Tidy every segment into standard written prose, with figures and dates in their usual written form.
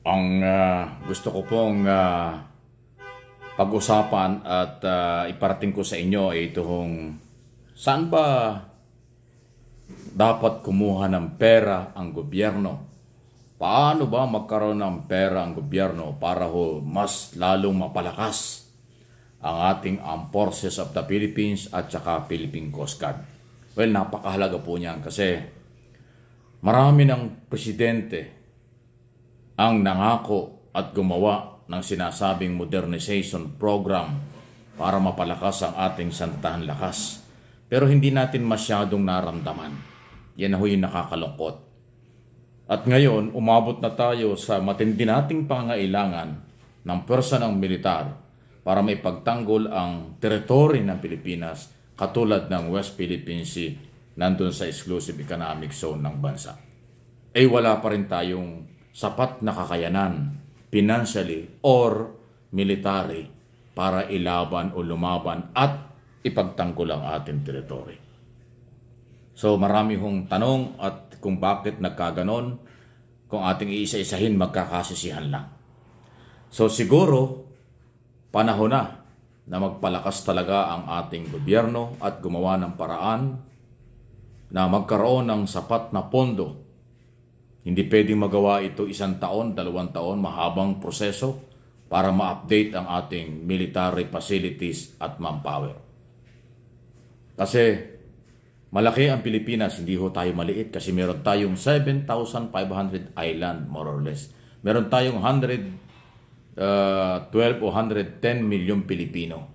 Ang gusto ko pong pag-usapan at iparating ko sa inyo ay itong saan ba dapat kumuha ng pera ang gobyerno? Paano ba magkaroon ng pera ang gobyerno para mas lalong mapalakas ang ating Armed Forces of the Philippines at saka Philippine Coast Guard? Well, napakahalaga po niyan kasi marami ng presidente ang nangako at gumawa ng sinasabing modernization program para mapalakas ang ating santahan lakas. Pero hindi natin masyadong naramdaman. Yan ho yung nakakalungkot. At ngayon, umabot na tayo sa matindi nating pangailangan ng pwersa ng militar para maipagtanggol ang teritoryo ng Pilipinas katulad ng West Philippine Sea nandun sa exclusive economic zone ng bansa. Wala pa rin tayong sapat na kakayanan, financially or military, para ilaban o lumaban at ipagtanggol ang ating teritoryo. So marami hong tanong at kung bakit nagkaganon, kung ating iisa-isahin magkakasisihan lang. So siguro, panahon na magpalakas talaga ang ating gobyerno at gumawa ng paraan na magkaroon ng sapat na pondo. Hindi pwedeng magawa ito 1 taon, 2 taon, mahabang proseso para ma-update ang ating military facilities at manpower. Kasi malaki ang Pilipinas, hindi ho tayo maliit kasi meron tayong 7,500 island more or less. Meron tayong 112 o 110 milyon Pilipino.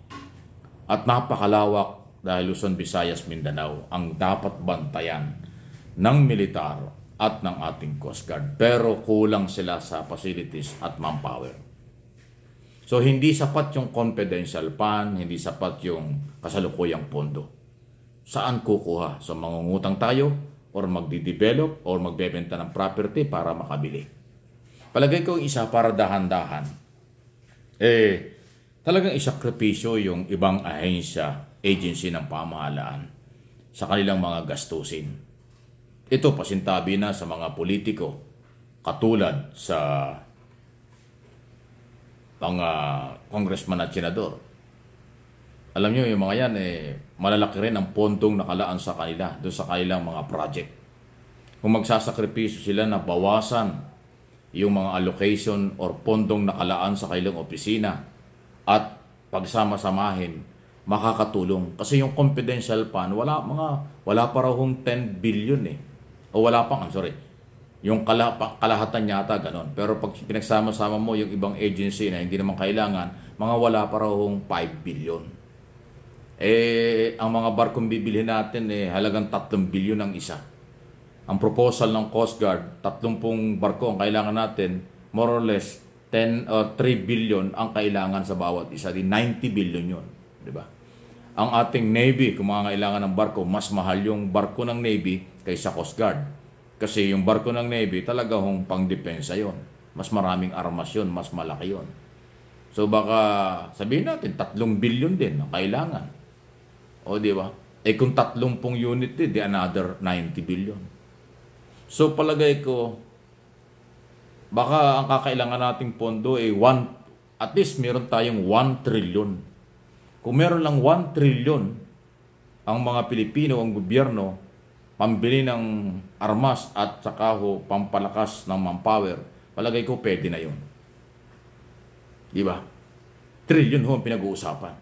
At napakalawak dahil Luzon, Visayas, Mindanao ang dapat bantayan ng militar at ng ating Coast Guard. Pero kulang sila sa facilities at manpower. So hindi sapat yung confidential fund, hindi sapat yung kasalukuyang pondo. Saan kukuha? So mangungutang tayo or magdi-develop or magbebenta ng property para makabili. Palagay ko isa para dahan-dahan. Talagang isakripisyo yung ibang ahensya, agency ng pamahalaan sa kanilang mga gastusin. Ito pasintabi na sa mga politiko katulad sa mga congressman at senador. Alam nyo, yung mga yan, malalaki rin ang pondong nakalaan sa kanila, doon sa kanilang mga project. Kung magsasakripisyo sila na bawasan yung mga allocation or pondong nakalaan sa kanilang opisina at pagsama-samahin, makakatulong. Kasi yung confidential fund, wala pa raw 10 billion O wala pang, yung kalahatan yata ganon. Pero pag pinagsama-sama mo yung ibang agency na hindi naman kailangan, mga wala pa raw 5 billion. Ang mga barkong bibilhin natin, halagang 3 billion ang isa. Ang proposal ng Coast Guard, 30 barko ang kailangan natin, more or less 10 or 3 billion ang kailangan sa bawat isa. Di 90 billion yun. Diba? Ang ating Navy, kung mga kailangan ng barko, mas mahal yung barko ng Navy kaysa Coast Guard. Kasi yung barko ng Navy talaga hong pang-depensa yon. Mas maraming armas yun, mas malaki yon. So baka sabihin natin 3 billion din ang kailangan. O di ba? Kung 30 unit din, di another 90 billion. So palagay ko, baka ang kakailangan nating pondo at least meron tayong 1 trillion. Kung meron lang 1 trillion ang mga Pilipino, ang gobyerno, pambili ng armas at saka pampalakas ng manpower, palagay ko pwede na yun. Di ba? Trillion ho ang pinag-uusapan.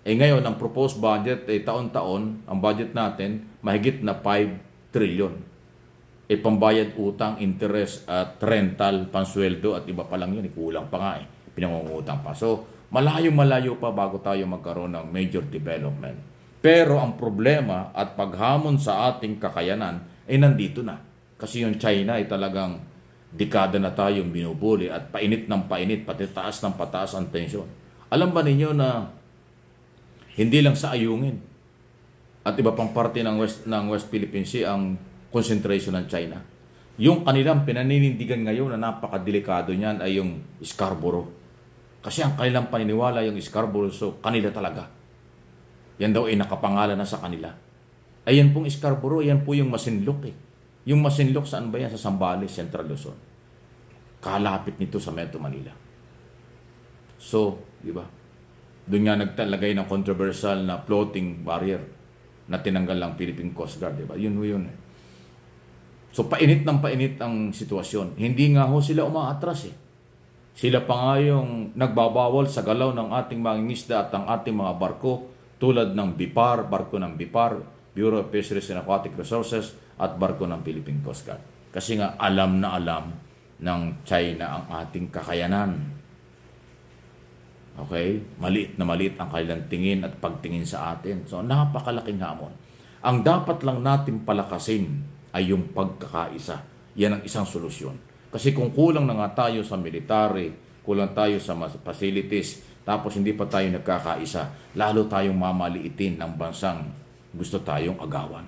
Ngayon, ang proposed budget, taon-taon, ang budget natin, mahigit na 5 trillion. Pambayad utang, interest at rental, pansweldo at iba pa lang yun. Kulang pa nga pinangungutang pa. So, malayo-malayo pa bago tayo magkaroon ng major development. Pero ang problema at paghamon sa ating kakayanan nandito na. Kasi yung China talagang dekada na tayong binubuli at painit ng painit, pati taas ng pataas ang tensyon. Alam ba ninyo na hindi lang sa Ayungin at iba pang parte ng West Philippine Sea ang concentration ng China. Yung kanilang pinaninindigan ngayon na napakadelikado niyan ay yung Scarborough. Kasi ang kanilang paniniwala yung Scarborough, so kanila talaga. Yan daw ay nakapangalan na sa kanila. Ayan pong Scarborough, yan po yung Masinloc. Yung Masinloc, saan ba yan? Sa Zambales, Central Luzon. kalapit nito sa Metro Manila. So, di ba? Doon nga nagtalagay ng controversial na floating barrier na tinanggal lang Philippine Coast Guard, di ba? Yun. So, painit ng painit ang sitwasyon. Hindi nga ho sila umaatras eh. Sila pa nga yung nagbabawal sa galaw ng ating mga ngisda at ang ating mga barko tulad ng BIPAR, barko ng BIPAR, Bureau of Fisheries and Aquatic Resources at barko ng Philippine Coast Guard. Kasi nga alam na alam ng China ang ating kakayanan. Okay? Maliit na maliit ang kanilang tingin at pagtingin sa atin. So, napakalaking hamon. Ang dapat lang natin palakasin ay yung pagkakaisa. Yan ang isang solusyon. Kasi kung kulang na nga tayo sa military, kulang tayo sa facilities, tapos hindi pa tayo nagkakaisa, lalo tayong mamaliitin ng bansang gusto tayong agawan.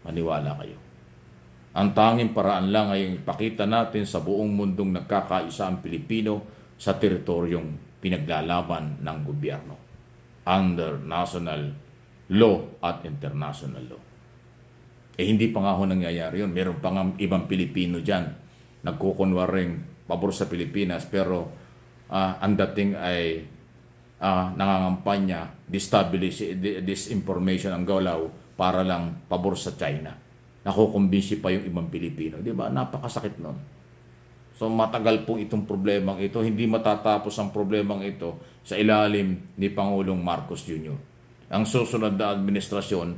Maniwala kayo. Ang tanging paraan lang ay ipakita natin sa buong mundong nagkakaisa ang Pilipino sa teritoryong pinaglalaban ng gobyerno under national law at international law. Hindi pa nga ho nangyayari yun. Meron pa nga ibang Pilipino dyan nagkukunwaring pabor sa Pilipinas pero ang dating ay nangangampanya, disinformation ang galaw para lang pabor sa China. Nakukumbinsi pa yung ibang Pilipino. Di ba? Napakasakit nun. So matagal po itong problemang ito. Hindi matatapos ang problemang ito sa ilalim ni Pangulong Marcos Jr. Ang susunod na administrasyon,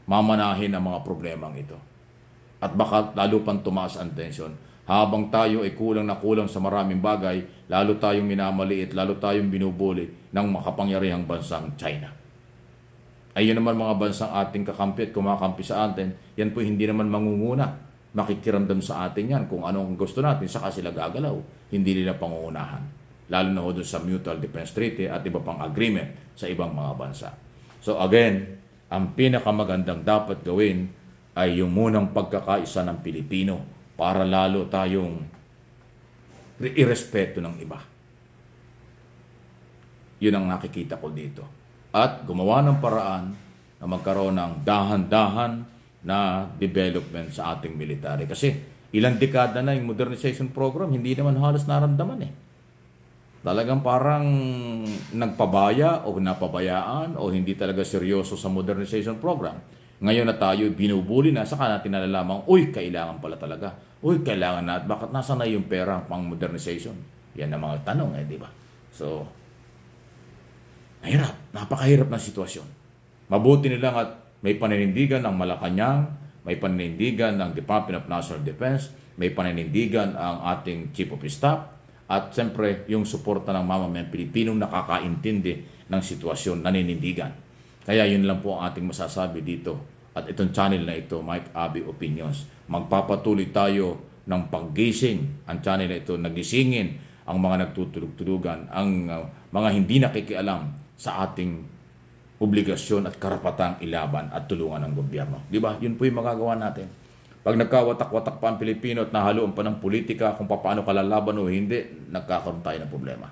mamanahin ang mga problemang ito. At baka lalo pang tumaas ang tensyon. Habang tayo ay kulang na kulang sa maraming bagay, lalo tayong minamaliit, lalo tayong binubuli ng makapangyarihang bansang China. Ayun naman mga bansang ating kakampi at kumakampi sa atin, yan po hindi naman mangunguna. Makikiramdam sa atin yan kung anong gusto natin, saka sila gagalaw. Hindi nila pangungunahan. Lalo na ho doon sa Mutual Defense Treaty at iba pang agreement sa ibang mga bansa. So again, ang pinakamagandang dapat gawin ay yung munang pagkakaisa ng Pilipino para lalo tayong irespeto ng iba. Yun ang nakikita ko dito. At gumawa ng paraan na magkaroon ng dahan-dahan na development sa ating military. Kasi ilang dekada na yung modernization program, hindi naman halos naramdaman eh. Talagang parang nagpabaya o napabayaan o hindi talaga seryoso sa modernization program. Ngayon na tayo binubuli na, saka natin nalalaman, uy, kailangan pala talaga. Uy, kailangan na. Bakit nasa na yung pera pang modernization? Yan ang mga tanong di ba? So, mahirap. Napakahirap na sitwasyon. Mabuti nilang at may paninindigan ng Malacanang, may paninindigan ng Department of National Defense, may paninindigan ang ating Chief of Staff, at siyempre yung suporta ng mamamayang Pilipinong nakakaintindi ng sitwasyon, naninindigan. Kaya yun lang po ang ating masasabi dito. At itong channel na ito, Mike Abby Opinions. Magpapatuloy tayo ng paggising. Ang channel na ito, nagisingin ang mga nagtutulog-tulugan, ang mga hindi nakikialam sa ating obligasyon at karapatang ilaban at tulungan ng gobyerno. Di ba? Yun po yung magagawa natin. Pag nagkawatak-watak pa ang Pilipino at nahaluan pa ng politika kung paano kalalaban o hindi, nagkakaroon tayo ng problema.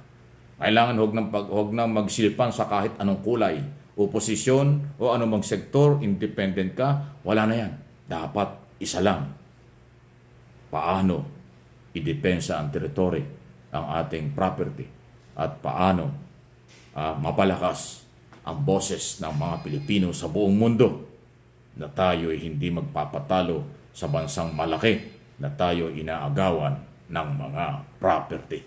Kailangan huwag nang magsilpan sa kahit anong kulay, oposisyon o anumang sektor, independent ka, wala na yan. Dapat isa lang. Paano idepensa ang teritoryo, ang ating property, at paano mapalakas ang boses ng mga Pilipino sa buong mundo na tayo ay hindi magpapatalo sa bansang malaki na tayo inaagawan ng mga property.